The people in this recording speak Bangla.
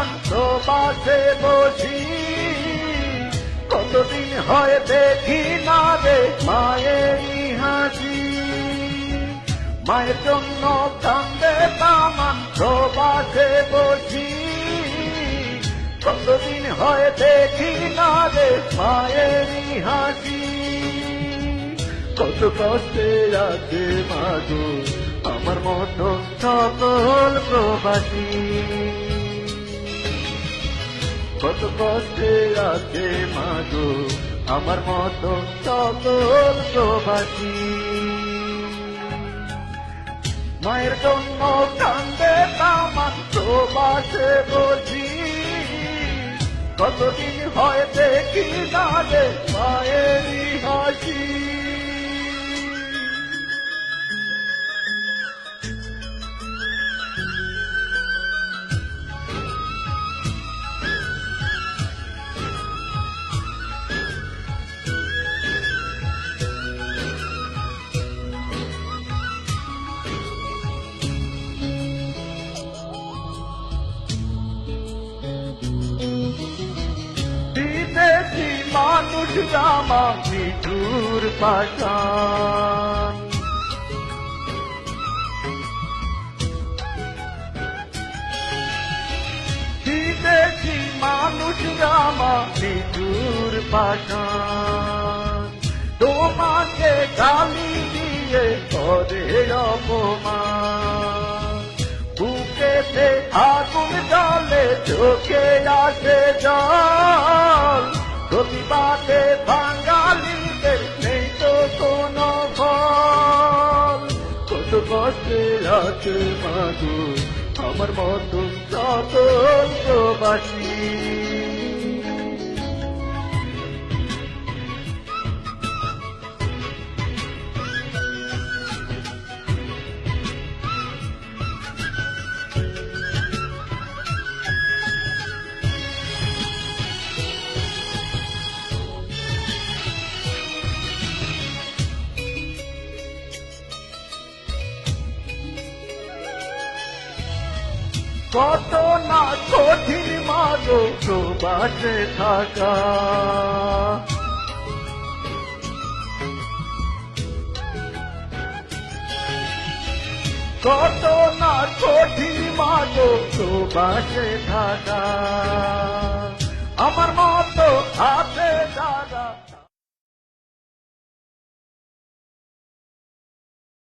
দামান প্রবাসে বসি, কতদিন হয় দেখি না রে মায়েরই হাসি। মায়ের জন্য কান্দে দামান প্রবাসে বসি, কতদিন হয় দেখি না রে মায়েরই হাসি। কত কষ্টে আছে মাগো আমার মতো সকল প্রবাসী, কত কষ্টে আছে মাগো আমার মতো সকল প্রবাসী। মায়ের জন্য কান্দে দামান প্রবাসে বসি, কতদিন হয় দেখি না রে মায়েরই হাসি। বিদেশি মানুষ জামা মৃত্যুর পাশান, বিদেশি মানুষ জামা মৃত্যুর পাশান। তোমাকে গালি দিয়ে করে অপমান, বুকেতে আগুন জ্বলে চোখে আসে জল। প্রতিবাদে বাঙালিদের নেই তো কোনো ফল, কত কষ্টে আছে মাগো আমার মতো সকল প্রবাসী। কত না কঠিন মাগো প্রবাসে থাকা, কত না কঠিন মাগো প্রবাসে থাকা। আমার মতো হাতে